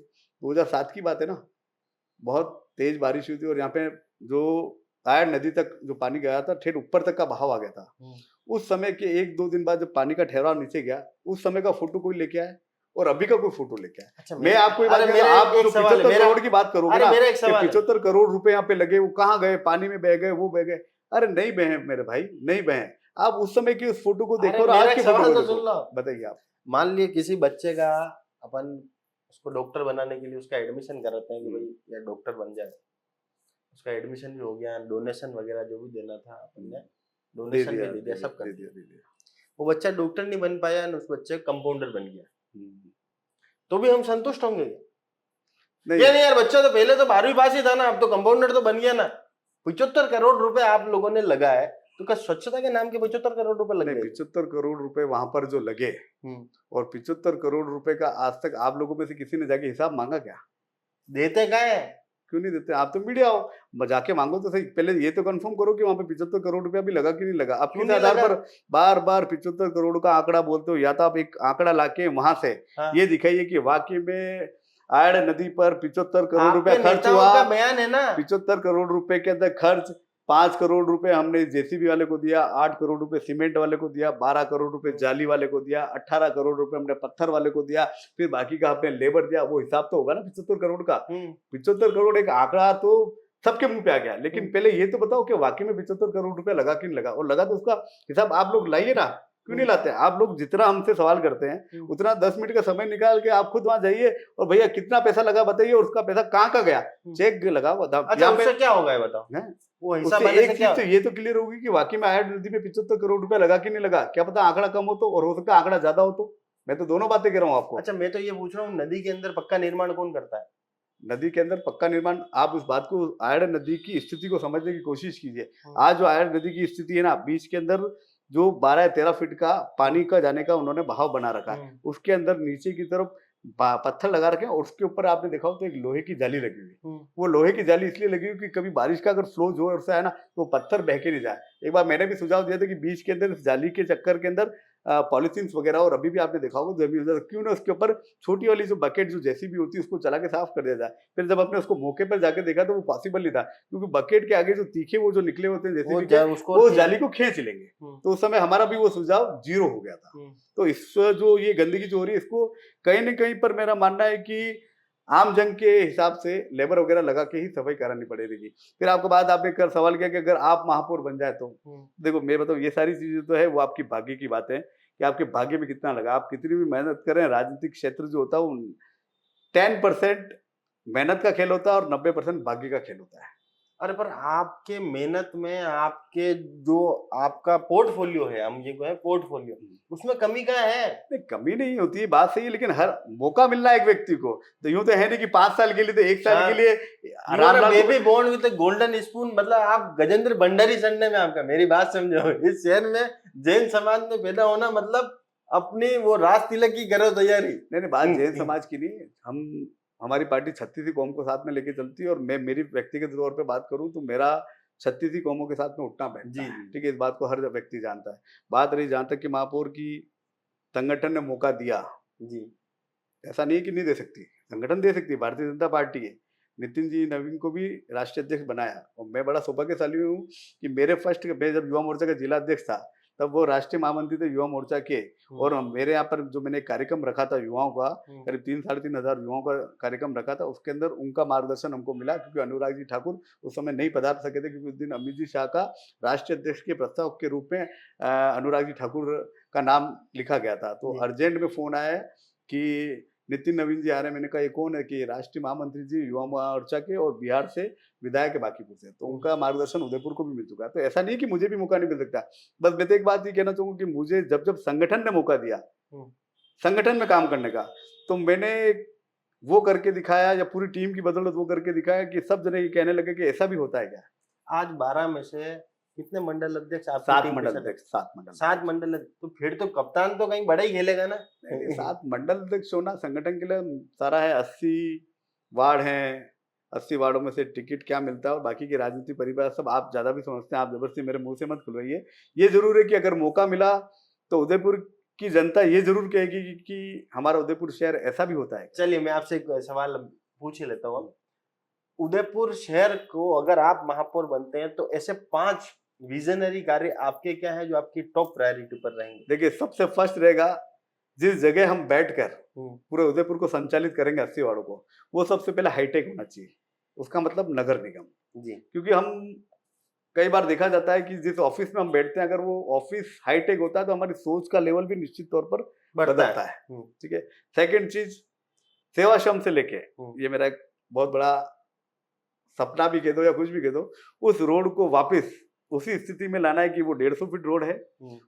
2007 की बात है ना, बहुत तेज बारिश हुई थी, और यहाँ पे जो आयड़ नदी तक जो पानी गया था, ठेठ ऊपर तक का बहाव आ गया था। उस समय के 1-2 दिन बाद जब पानी का ठहराव नीचे गया, उस समय का फोटो कोई लेके आया और अभी का कोई फोटो लेके आया? अच्छा, मैं आपको आप 75 करोड़ की बात करोगे ना, 75 करोड़ रुपए यहाँ पे लगे, वो कहाँ गए? पानी में बह गए, वो बह गए? अरे नहीं बहे मेरे भाई, नहीं बहे। आप उस समय की उस फोटो को देखो और आज के फोटो को देखो, बताइए आप। मान लिए किसी बच्चे का अपन उसको डॉक्टर बनाने के लिए उसका एडमिशन कराते हैं कि भाई यार डॉक्टर बन जाए, उसका एडमिशन भी हो गया, डोनेशन वगैरह जो भी देना था अपन ने डोनेशन भी दे दिया, सब कर दिया। वो बच्चा डॉक्टर नहीं बन पाया, उस बच्चे कंपाउंडर बन गया, तो भी हम संतुष्ट होंगे? नहीं यार, बच्चा तो पहले तो 12वीं पास ही था ना, अब तो कंपाउंडर तो बन गया ना। 75 करोड़ रुपए आप लोगों ने लगाए, तो क्या स्वच्छता के नाम के 75 करोड़ रुपए लगे? 75 करोड़ रुपए वहां पर जो लगे, और 75 करोड़ रुपए का आज तक आप लोगों में से किसी ने जाके हिसाब मांगा क्या? देते क्या है? क्यों नहीं देते? आप तो मीडिया हो, जाके मांगो तो सही। पहले ये तो कंफर्म करो कि वहां पे 75 करोड़ रुपया भी लगा कि नहीं लगा। आप किस आधार पर बार बार 75 करोड़ का आंकड़ा बोलते हो? या तो आप एक आंकड़ा लाके वहां से ये दिखाइए कि वाकई में आयड़ नदी पर 75 करोड़ रुपया खर्च हुआ। बयान है ना, 75 करोड़ रुपए के अंदर खर्च 5 करोड़ रुपए हमने जेसीबी वाले को दिया, 8 करोड़ रुपए सीमेंट वाले को दिया, 12 करोड़ रुपए जाली वाले को दिया, 18 करोड़ रुपए हमने पत्थर वाले को दिया, फिर बाकी का हमने लेबर दिया। वो हिसाब तो होगा ना 75 करोड़ का। 75 करोड़ एक आंकड़ा तो सबके मुंह पे आ गया, लेकिन पहले ये तो बताओ कि वाकई में 75 करोड़ रुपए लगा कि नहीं लगा, और लगा तो उसका हिसाब आप लोग लाइए ना। क्यों नहीं लाते? आप लोग जितना हमसे सवाल करते हैं उतना 10 मिनट का समय निकाल के आप खुद वहां जाइए और भैया कितना पैसा लगा बताइए, और उसका पैसा कहाँ का गया, चेक लगाओ। अच्छा, उससे क्या होगा बताओ? वो हिसाब एक चीज तो ये तो क्लियर होगी कि वाकई में आयड़ नदी में 75 करोड़ रुपया लगा कि नहीं लगा। क्या पता आंकड़ा कम हो तो, और हो सकता है आंकड़ा ज्यादा हो तो। मैं तो दोनों बातें कह रहा हूँ आपको। अच्छा, मैं तो ये पूछ रहा हूँ, नदी के अंदर पक्का निर्माण कौन करता है? नदी के अंदर पक्का निर्माण, आप उस बात को, आयड़ नदी की स्थिति को समझने की कोशिश कीजिए। आज जो आयड़ नदी की स्थिति है ना, बीच के अंदर जो 12-13 फीट का पानी का जाने का उन्होंने बहाव बना रखा है, उसके अंदर नीचे की तरफ पत्थर लगा रखे हैं, और उसके ऊपर आपने देखा हो तो एक लोहे की जाली लगी हुई। वो लोहे की जाली इसलिए लगी हुई कि कभी बारिश का अगर फ्लो जोर से आए ना तो पत्थर बह के नहीं जाए। एक बार मैंने भी सुझाव दिया था कि बीच के अंदर जाली के चक्कर के अंदर पॉलिथीन वगैरह, और अभी भी आपने देखा होगा जमीन हो जाए, क्यों ना उसके ऊपर छोटी वाली जो बकेट जो जैसी भी होती है उसको चला के साफ कर दिया जाए। फिर जब आपने उसको मौके पर जाके देखा तो वो पॉसिबल नहीं था, क्योंकि बकेट के आगे जो तीखे वो जो निकले होते हैं जैसे वो जाली को खींच लेंगे। तो उस समय हमारा भी वो सुझाव 0 हो गया था। तो इस जो ये गंदगी जो हो रही है, इसको कहीं ना कहीं पर मेरा मानना है कि आम जन के हिसाब से लेबर वगैरह लगा के ही सफाई करानी पड़ेगी। फिर आपके बाद आपने कर सवाल किया कि अगर आप महापौर बन जाए तो, देखो मैं बताऊँ, ये सारी चीजें तो है वो आपकी भाग्य की बात है कि आपके भाग्य में कितना लगा। आप कितनी भी मेहनत करें, राजनीतिक क्षेत्र जो होता है वो 10% मेहनत का खेल होता है और 90% भाग्य का खेल होता है। अरे पर आपके मेहनत में आपके जो आपका पोर्टफोलियो है, हम ये कहें पोर्टफोलियो, उसमें कमी कहाँ है? नहीं, कमी नहीं होती है, बात सही है, लेकिन हर मौका मिलना है एक व्यक्ति को, तो यूं तो है नहीं कि 5 साल के लिए, तो 1 साल के लिए Ramlal baby born with golden spoon, मतलब आप गजेंद्र भंडारी सन्ने में आपका, मेरी बात समझो, इस शहर में जैन समाज में पैदा होना मतलब अपनी वो राज तिलक की करो तैयारी। नहीं, बात जैन समाज की नहीं, हम हमारी पार्टी 36 कौम को साथ में लेके चलती है, और मैं मेरी व्यक्तिगत तौर पे बात करूं तो मेरा 36 कौमों के साथ में उठना बैठता है, ठीक है, इस बात को हर व्यक्ति जानता है। बात रही जहां तक कि महापौर की संगठन ने मौका दिया जी, ऐसा नहीं है कि नहीं दे सकती, संगठन दे सकती है, भारतीय जनता पार्टी है, नितिन जी नवीन को भी राष्ट्रीय अध्यक्ष बनाया, और मैं बड़ा सौभाग्यशाली हूँ कि मेरे फर्स्ट मैं जब युवा मोर्चा का जिला अध्यक्ष था तब वो राष्ट्रीय महामंत्री थे युवा मोर्चा के, और मेरे यहाँ पर जो मैंने एक कार्यक्रम रखा था युवाओं का, करीब 3-3.5 हजार युवाओं का कार्यक्रम रखा था, उसके अंदर उनका मार्गदर्शन हमको मिला, क्योंकि अनुराग जी ठाकुर उस समय नहीं पधार सके थे, क्योंकि उस दिन अमित जी शाह का राष्ट्रीय अध्यक्ष के प्रस्ताव के रूप में अनुराग जी ठाकुर का नाम लिखा गया था। तो अर्जेंट में फोन आया कि नितिन नवीन जी आ रहे हैं। मैंने कहा ये कौन है? कि राष्ट्रीय महामंत्री जी युवा मोर्चा के और बिहार से विधायक है बाकीपुर से, तो उनका मार्गदर्शन उदयपुर को भी मिल चुका है। तो ऐसा नहीं कि मुझे भी मौका नहीं मिल सकता। बस मैं तो एक बात ये कहना चाहूंगा कि मुझे जब जब संगठन ने मौका दिया संगठन में काम करने का, तो मैंने वो करके दिखाया, या पूरी टीम की बदौलत वो करके दिखाया कि सब जने ये कहने लगे कि ऐसा भी होता है क्या। आज 12 में से कितने मंडल अध्यक्ष? 7 मंडल अध्यक्ष। 7 मंडल। तो फिर तो कप्तान तो कहीं बड़ा ही खेलेगा ना। 7 मंडल अध्यक्ष होना संगठन के लिए सारा है। 80 वार्ड हैं, 80 वार्डों में से टिकट क्या मिलता है और बाकी की राजनीति परिवार सब आप ज्यादा भी समझते हैं। आप जबरदस्ती मेरे मुंह से मत खुलवाइए। ये जरूर है कि अगर मौका मिला तो उदयपुर की जनता ये जरूर कहेगी कि हमारा उदयपुर शहर ऐसा भी होता है। चलिए मैं आपसे एक सवाल पूछ ही लेता हूँ। उदयपुर शहर को अगर आप महापौर बनते हैं तो ऐसे 5 विजनरी कार्य आपके क्या है जो आपकी टॉप प्रायोरिटी पर रहेंगे? देखिए, सबसे फर्स्ट रहेगा जिस जगह हम बैठकर पूरे उदयपुर को संचालित करेंगे 80 वार्डों को, वो सबसे पहले हाईटेक होना चाहिए। उसका मतलब नगर निगम जी। क्योंकि हम कई बार देखा जाता है कि जिस ऑफिस में हम बैठते हैं अगर वो ऑफिस हाईटेक होता है तो हमारी सोच का लेवल भी निश्चित तौर पर बदलता है। ठीक है। सेकंड चीज, सेवाश्रम से लेके, ये मेरा एक बहुत बड़ा सपना भी कह दो या कुछ भी कह दो, उस रोड को वापस उसी स्थिति में लाना है कि वो 150 फीट रोड है,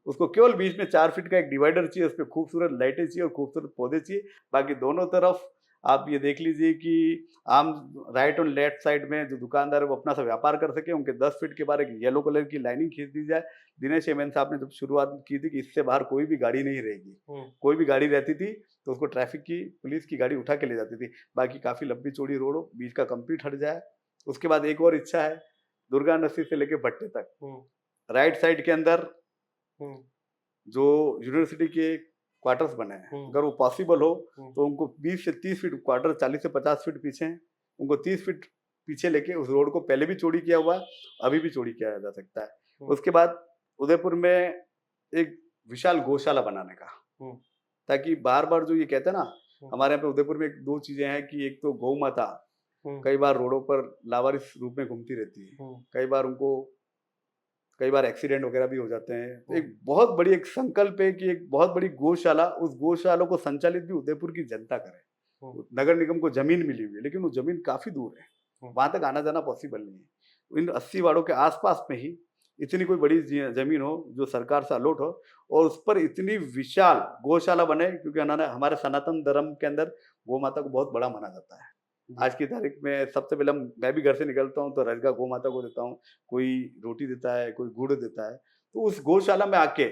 उसको केवल बीच में 4 फीट का एक डिवाइडर चाहिए, उस पर खूबसूरत लाइटें चाहिए और खूबसूरत पौधे चाहिए। बाकी दोनों तरफ आप ये देख लीजिए कि आम राइट और लेफ्ट साइड में जो दुकानदार है वो अपना सा व्यापार कर सके। उनके 10 फीट के बाहर एक येलो कलर की लाइनिंग खींच दी जाए। दिनेश एमएन साहब ने जब शुरुआत की थी कि इससे बाहर कोई भी गाड़ी नहीं रहेगी, कोई भी गाड़ी रहती थी तो उसको ट्रैफिक की पुलिस की गाड़ी उठा के ले जाती थी। बाकी काफी लंबी चौड़ी रोड हो, बीच का कंप्लीट हट जाए। उसके बाद एक और इच्छा है, दुर्गा नर्सरी से लेके भट्टे तक राइट साइड के अंदर जो यूनिवर्सिटी के क्वार्टर्स बने हैं, अगर वो पॉसिबल हो तो उनको 20 से 30 फीट क्वार्टर, 40 से 50 फीट पीछे हैं, उनको 30 फीट पीछे लेके उस रोड को पहले भी चौड़ी किया हुआ है, अभी भी चौड़ी किया जा सकता है। उसके बाद उदयपुर में एक विशाल गौशाला बनाने का, ताकि बार बार जो ये कहते हैं ना, हमारे यहाँ पे उदयपुर में 2 चीजें हैं कि एक तो गौ माता कई बार रोडों पर लावारिस रूप में घूमती रहती है, कई बार एक्सीडेंट वगैरह भी हो जाते हैं। एक बहुत बड़ी एक संकल्प है कि एक बहुत बड़ी गौशाला, उस गौशाला को संचालित भी उदयपुर की जनता करे। नगर निगम को जमीन मिली हुई है लेकिन वो जमीन काफी दूर है, वहां तक आना जाना पॉसिबल नहीं है। इन 80 वार्डों के आसपास में ही इतनी कोई बड़ी जमीन हो जो सरकार से अलॉट हो और उस पर इतनी विशाल गौशाला बने, क्योंकि हमारे सनातन धर्म के अंदर गौ माता को बहुत बड़ा माना जाता है। आज की तारीख में सबसे पहले मैं भी घर से निकलता हूँ तो रजगा गौ माता को देता हूँ, कोई रोटी देता है, कोई गुड़ देता है। तो उस गौशाला में आके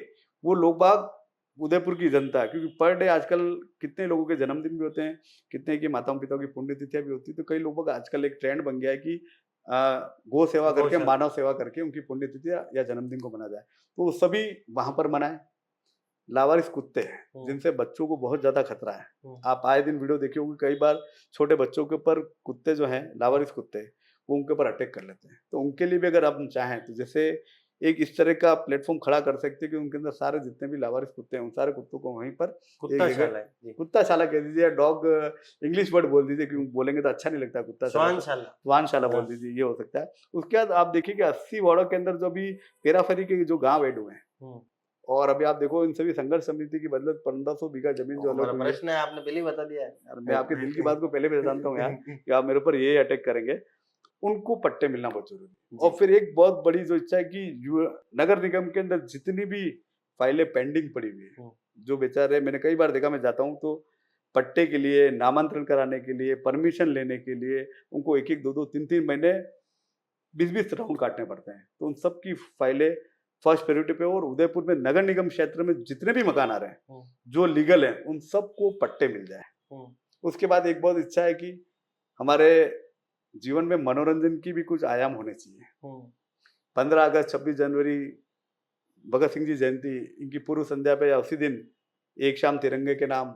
वो लोग बाग, उदयपुर की जनता, क्योंकि पर डे आजकल कितने लोगों के जन्मदिन भी होते हैं, कितने की माताओं पिताओं की पुण्यतिथियां भी होती है, तो कई लोग आजकल एक ट्रेंड बन गया है कि गौ सेवा करके, मानव सेवा करके उनकी पुण्यतिथियां या जन्मदिन को मना जाए। तो सभी वहां पर मनाए। लावारिस कुत्ते हैं जिनसे बच्चों को बहुत ज्यादा खतरा है। आप आए दिन वीडियो देखे होंगे, कई बार छोटे बच्चों के ऊपर कुत्ते जो हैं, लावारिस कुत्ते, वो उनके ऊपर अटैक कर लेते हैं। तो उनके लिए भी अगर आप चाहें तो जैसे एक इस तरह का प्लेटफॉर्म खड़ा कर सकते हैं कि उनके अंदर सारे जितने भी लावारिस कुत्ते हैं उन सारे कुत्तों को वहीं पर कुत्ताशाला कह दीजिए, डॉग इंग्लिश वर्ड बोल दीजिए, क्योंकि बोलेंगे तो अच्छा नहीं लगता, कुत्ताशाला बोल दीजिए, ये हो सकता है। उसके बाद आप देखिए कि 80 वार्डों के अंदर जो भी पेराफेरी के जो गाँव ऐड हुए हैं, और अभी आप देखो इन सभी संघर्ष समिति की बदलत 1500 बीघा जमीन जो अलग प्रश्न है, आपने पहले बता दिया है। मैं आपके दिल की बात को पहले भी जानता हूँ यार कि आप मेरे ऊपर ये अटैक करेंगे। उनको पट्टे मिलना बहुत जरूरी है। जी। और फिर एक बहुत बड़ी जो इच्छा है कि नगर निगम के अंदर जितनी भी फाइलें पेंडिंग पड़ी हुई है, जो बेचारे, मैंने कई बार देखा, मैं जाता हूँ तो पट्टे के लिए, नामांतरण कराने के लिए, परमिशन लेने के लिए उनको 1-1, 2-2, 3-3 महीने 20-20 राउंड काटने पड़ते हैं। तो उन सब की फाइलें फर्स्ट प्रायोरिटी पे, और उदयपुर में नगर निगम क्षेत्र में जितने भी मकान आ रहे हैं जो लीगल हैं, उन सबको पट्टे मिल जाए। उसके बाद एक बहुत इच्छा है कि हमारे जीवन में मनोरंजन की भी कुछ आयाम होने चाहिए। 15 अगस्त, 26 जनवरी, भगत सिंह जी जयंती, इनकी पूर्व संध्या पे या उसी दिन एक शाम तिरंगे के नाम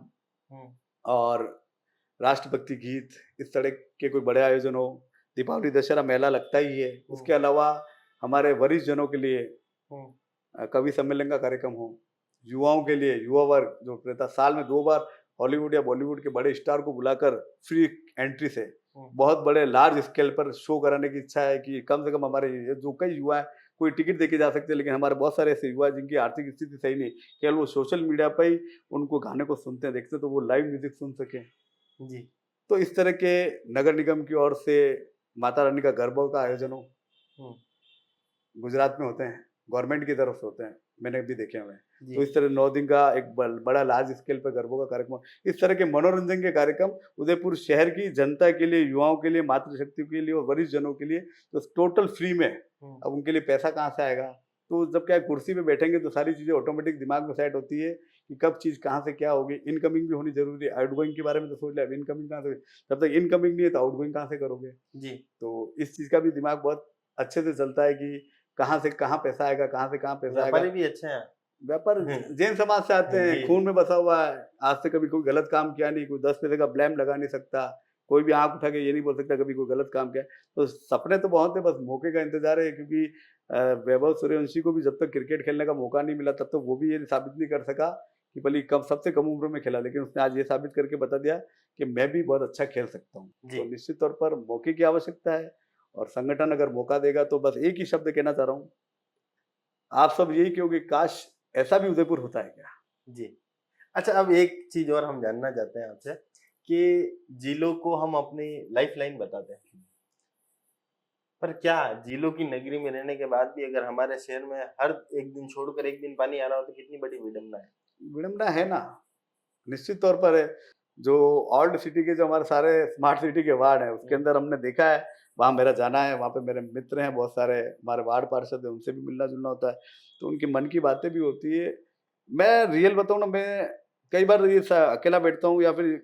और राष्ट्रभक्ति गीत, इस तरह के कोई बड़े आयोजन हो। दीपावली, दशहरा, मेला लगता ही है। उसके अलावा हमारे वरिष्ठ जनों के लिए कवि सम्मेलन का कार्यक्रम हो, युवाओं के लिए युवा वर्ग जो रहता, साल में 2 बार हॉलीवुड या बॉलीवुड के बड़े स्टार को बुलाकर फ्री एंट्री से बहुत बड़े लार्ज स्केल पर शो कराने की इच्छा है कि कम से कम हमारे ये जो कई युवा है, कोई टिकट देके जा सकते हैं, लेकिन हमारे बहुत सारे ऐसे युवा जिनकी आर्थिक स्थिति सही नहीं, केवल वो सोशल मीडिया पर ही उनको गाने को सुनते हैं, देखते हैं, तो वो लाइव म्यूजिक सुन सके जी। तो इस तरह के नगर निगम की ओर से माता रानी का गरबा का आयोजन हो। गुजरात में होते हैं, गवर्नमेंट की तरफ से होते हैं, मैंने भी देखे हुए हैं। तो इस तरह 9 दिन का एक बड़ा लार्ज स्केल पर गरबों का कार्यक्रम, इस तरह के मनोरंजन के कार्यक्रम उदयपुर शहर की जनता के लिए, युवाओं के लिए, मातृशक्ति के लिए और वरिष्ठ जनों के लिए तो टोटल फ्री में। अब उनके लिए पैसा कहाँ से आएगा? तो जब क्या कुर्सी पे बैठेंगे तो सारी चीजें ऑटोमेटिक दिमाग में सेट होती है कि कब चीज कहाँ से क्या होगी। इनकमिंग भी होनी जरूरी है, आउटगोइंग के बारे में तो सोच लिया, इनकमिंग कहाँ से, जब तक इनकमिंग नहीं है तो आउटगोइंग कहाँ से करोगे जी। तो इस चीज का भी दिमाग बहुत अच्छे से चलता है कि कहाँ से कहाँ पैसा आएगा, कहाँ से कहाँ पैसा आएगा। व्यापारी भी अच्छे हैं, व्यापार जैन समाज से आते हैं, खून में बसा हुआ है, आज से कभी कोई गलत काम किया नहीं, कोई 10 पैसे का ब्लेम लगा नहीं सकता, कोई भी आंख उठा के ये नहीं बोल सकता कभी कोई गलत काम किया। तो सपने तो बहुत है, बस मौके का इंतजार है, क्योंकि वैभव सूर्यवंशी को भी जब तक क्रिकेट खेलने का मौका नहीं मिला तब तक वो भी ये साबित नहीं कर सका कि भले कम सबसे कम उम्र में खेला, लेकिन उसने आज ये साबित करके बता दिया कि मैं भी बहुत अच्छा खेल सकता हूँ। तो निश्चित तौर पर मौके की आवश्यकता है, और संगठन अगर मौका देगा तो बस एक ही शब्द कहना चाह रहा हूँ, आप सब यही कहोगे काश ऐसा भी उदयपुर होता है क्या। जी। अच्छा, अब एक चीज और हम जानना चाहते हैं आपसे कि जिलों को हम अपनी लाइफ लाइन बताते हैं, पर क्या जिलों की नगरी में रहने के बाद भी अगर हमारे शहर में हर एक दिन छोड़कर एक दिन पानी आ रहा हो तो कितनी बड़ी विडंबना है। विडंबना है ना, निश्चित तौर पर है। जो ओल्ड सिटी के जो हमारे सारे स्मार्ट सिटी के वार्ड है उसके अंदर हमने देखा है, वहाँ मेरा जाना है, वहाँ पे मेरे मित्र हैं बहुत सारे, हमारे वार्ड पार्षद है, उनसे भी मिलना जुलना होता है, तो उनकी मन की बातें भी होती है। मैं रियल बताऊँ ना, मैं कई बार ये अकेला बैठता हूँ या फिर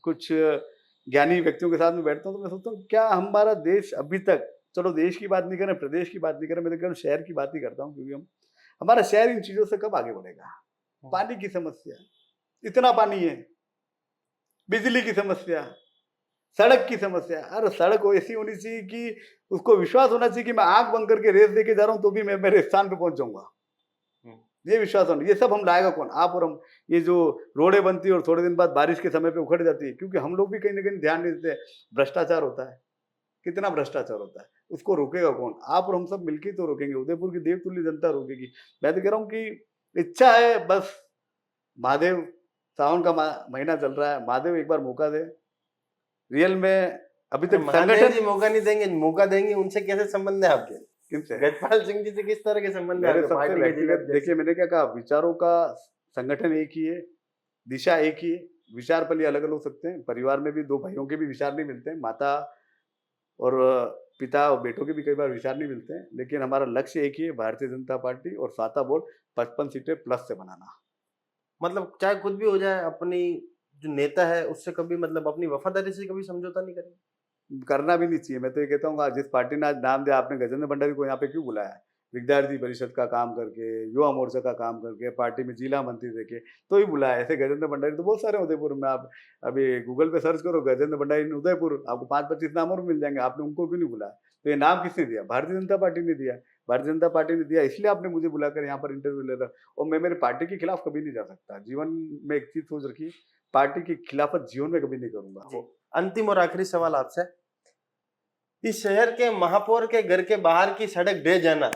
कुछ ज्ञानी व्यक्तियों के साथ में बैठता हूँ तो मैं सोचता हूँ क्या हमारा देश अभी तक, चलो देश की बात नहीं करें, प्रदेश की बात नहीं करें, मैं तो केवल शहर की बात ही करता हूँ, क्योंकि हमारा शहर इन चीजों से कब आगे बढ़ेगा। पानी की समस्या, इतना पानी है, बिजली की समस्या, सड़क की समस्या। अरे सड़क ऐसी होनी चाहिए कि उसको विश्वास होना चाहिए कि मैं आंख बंद करके रेस देके जा रहा हूँ तो भी मैं मेरे स्थान पे पहुंच जाऊंगा, ये विश्वास होना। ये सब हम लाएगा कौन? आप और हम। ये जो रोडें बनती है और थोड़े दिन बाद बारिश के समय पे उखड़ जाती है, क्योंकि हम लोग भी कहीं ना कहीं ध्यान नहीं देते। भ्रष्टाचार होता है, कितना भ्रष्टाचार होता है, उसको रोकेगा कौन? आप और हम सब मिलकर तो रोकेंगे, उदयपुर की देवतुल्य जनता रोकेगी। मैं तो कह रहा हूँ कि इच्छा है बस, महादेव, सावन का महीना चल रहा है, महादेव एक बार मौका दे। रियल में अभी तक संगठन जी मौका नहीं देंगे, मौका देंगे, उनसे कैसे संबंध है आपके? किनसे? गजपाल सिंह जी से किस तरह के संबंध है? देखिए मैंने क्या कहा, विचारों का संगठन एक ही है, दिशा एक ही है, विचार भले अलग अलग हो सकते हैं, परिवार में भी 2 भाइयों के भी विचार नहीं मिलते हैं, माता और पिता और बेटों के भी कई बार विचार नहीं मिलते हैं, लेकिन हमारा लक्ष्य एक ही है, भारतीय जनता पार्टी और साता बोर्ड 55 सीटें प्लस से बनाना। मतलब चाहे कुछ भी हो जाए, अपनी जो नेता है उससे कभी मतलब अपनी वफादारी से कभी समझौता नहीं करेंगे? करना भी नहीं चाहिए। मैं तो ये कहता हूँ जिस पार्टी ने आज नाम दिया, आपने गजेंद्र भंडारी को यहाँ पे क्यों बुलाया? विद्यार्थी परिषद का काम करके, युवा मोर्चा का काम करके, पार्टी में जिला मंत्री देके तो ही बुलाया। ऐसे गजेंद्र भंडारी तो बहुत सारे उदयपुर में, आप अभी गूगल पे सर्च करो गजेंद्र भंडारी उदयपुर, आपको 5-25 नाम और मिल जाएंगे। आपने उनको क्यों नहीं बुलाया? तो ये नाम किसने दिया? भारतीय जनता पार्टी ने दिया। भारतीय जनता पार्टी ने दिया, इसलिए आपने मुझे बुलाकर यहाँ पर इंटरव्यू ले रहा। और मैं मेरे पार्टी के खिलाफ कभी नहीं जा सकता। जीवन में एक चीज सोच रखी, पार्टी की खिलाफत जीवन में कभी नहीं करूंगा। अंतिम और आखिरी सवाल आपसे, इस शहर के महापौर के घर के बाहर की सड़क ढह जाना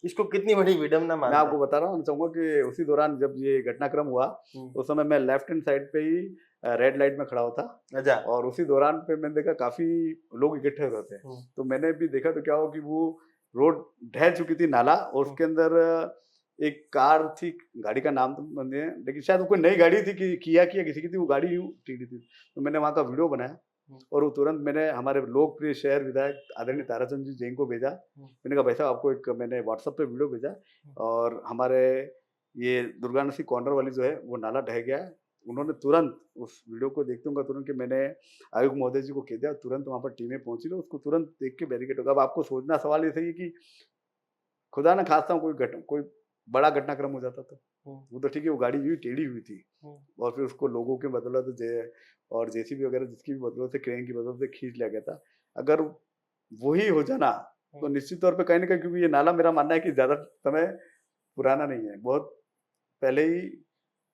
इसको कितनी बड़ी विडम्बना मैं मानते आपको हैं? बता रहा हूँ चाहूंगा कि उसी दौरान जब ये घटनाक्रम हुआ उस समय मैं लेफ्ट हैंड साइड पे ही रेड लाइट में खड़ा हुआ था अच्छा। और उसी दौरान पे मैंने देखा काफी लोग इकट्ठे हो रहे थे। तो मैंने भी देखा तो क्या हुआ कि वो रोड ढह चुकी थी नाला और उसके अंदर एक कार थी, गाड़ी का नाम तो बंदे हैं लेकिन शायद वो कोई नई गाड़ी थी कि किया किसी की थी, वो गाड़ी यूं टेढ़ी थी। तो मैंने वहाँ का वीडियो बनाया और वो तुरंत मैंने हमारे लोकप्रिय शहर विधायक आदरणीय ताराचंद जी जैन को भेजा। मैंने कहा भाई साहब आपको एक मैंने व्हाट्सएप पे वीडियो भेजा और हमारे ये दुर्गा नसी कॉर्नर वाली जो है वो नाला ढह गया है। उन्होंने तुरंत उस वीडियो को देखते होंगे तुरंत कि मैंने आयुक्त महोदय जी को कह दिया, तुरंत वहाँ पर टीमें पहुंची तो उसको तुरंत देख के बैरिकेड होगा। अब आपको सोचना सवाल ऐसे ही कि खुदा न खास्ता कोई बड़ा घटनाक्रम हो जाता तो वो तो ठीक है, वो गाड़ी भी टेढ़ी हुई थी और फिर उसको लोगों के बदौलत और जेसीबी वगैरह जिसकी भी बदौलत से क्रेन की बदौलत से खींच लिया गया था। अगर वही हो जाना तो निश्चित तौर पे कहीं ना कहीं, क्योंकि ये नाला मेरा मानना है कि ज्यादा समय पुराना नहीं है, बहुत पहले ही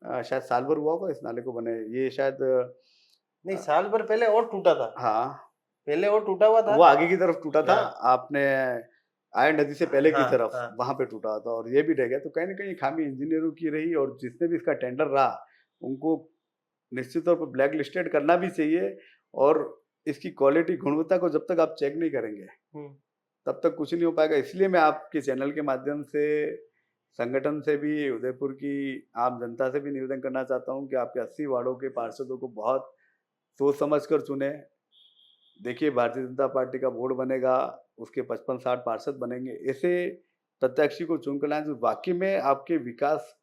शायद साल भर हुआ होगा इस नाले को बने, ये शायद नहीं साल भर पहले और टूटा था। हाँ पहले और टूटा हुआ था, वो आगे की तरफ टूटा था, आपने आय नदी से पहले की तरफ हाँ। वहां पे टूटा था और ये भी रह गया। तो कहीं ना कहीं खामी इंजीनियरों की रही और जिसने भी इसका टेंडर रहा उनको निश्चित तौर पर ब्लैक लिस्टेड करना भी चाहिए और इसकी क्वालिटी गुणवत्ता को जब तक आप चेक नहीं करेंगे तब तक कुछ नहीं हो पाएगा। इसलिए मैं आपके चैनल के माध्यम से संगठन से भी उदयपुर की आम जनता से भी निवेदन करना चाहता हूं कि आपके 80 वार्डों के पार्षदों को बहुत सोच समझ कर चुने। देखिए भारतीय जनता पार्टी का बोर्ड बनेगा, उसके 55-60 पार्षद बनेंगे, ऐसे प्रत्याशी को चुनकर लाएं जो वाकई में आपके विकास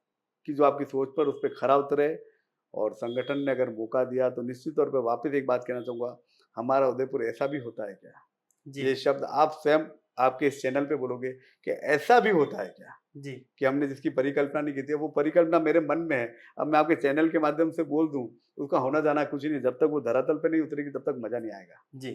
की जो आपकी सोच पर उस पर खरा उतरे। और संगठन ने अगर मौका दिया तो निश्चित तौर पर वापस एक बात कहना चाहूंगा, हमारा उदयपुर ऐसा भी होता है क्या? ये शब्द आप स्वयं आपके इस चैनल पे बोलोगे कि ऐसा भी होता है क्या जी, कि हमने जिसकी परिकल्पना नहीं की थी, वो परिकल्पना मेरे मन में है। अब मैं आपके चैनल के माध्यम से बोल दूं उसका होना जाना कुछ ही नहीं, जब तक वो धरातल पे नहीं उतरेगी तब तक मजा नहीं आएगा। जी।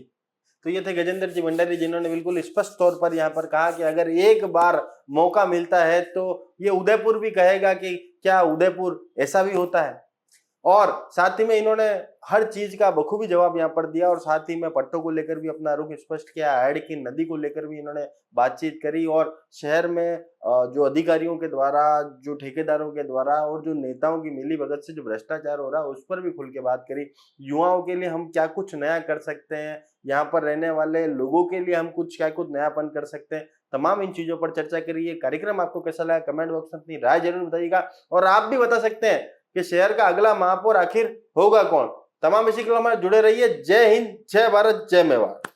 तो ये थे गजेंद्र जी भंडारी जिन्होंने बिल्कुल स्पष्ट तौर पर यहाँ पर कहा कि अगर एक बार मौका मिलता है तो ये उदयपुर भी कहेगा कि क्या उदयपुर ऐसा भी होता है। और साथ ही में इन्होंने हर चीज का बखूबी जवाब यहाँ पर दिया और साथ ही में पट्टों को लेकर भी अपना रुख स्पष्ट किया, ऐड की नदी को लेकर भी इन्होंने बातचीत करी और शहर में जो अधिकारियों के द्वारा, जो ठेकेदारों के द्वारा और जो नेताओं की मिलीभगत से जो भ्रष्टाचार हो रहा है उस पर भी खुल के बात करी। युवाओं के लिए हम क्या कुछ नया कर सकते हैं, यहाँ पर रहने वाले लोगों के लिए हम क्या कुछ नयापन कर सकते हैं, तमाम इन चीजों पर चर्चा करी। ये कार्यक्रम आपको कैसा लगा कमेंट बॉक्स में अपनी राय जरूर बताइएगा और आप भी बता सकते हैं कि शहर का अगला महापौर आखिर होगा कौन। तमाम इसी के लिए हमारे जुड़े रहिए। जय हिंद, जय भारत, जय मेवाड़।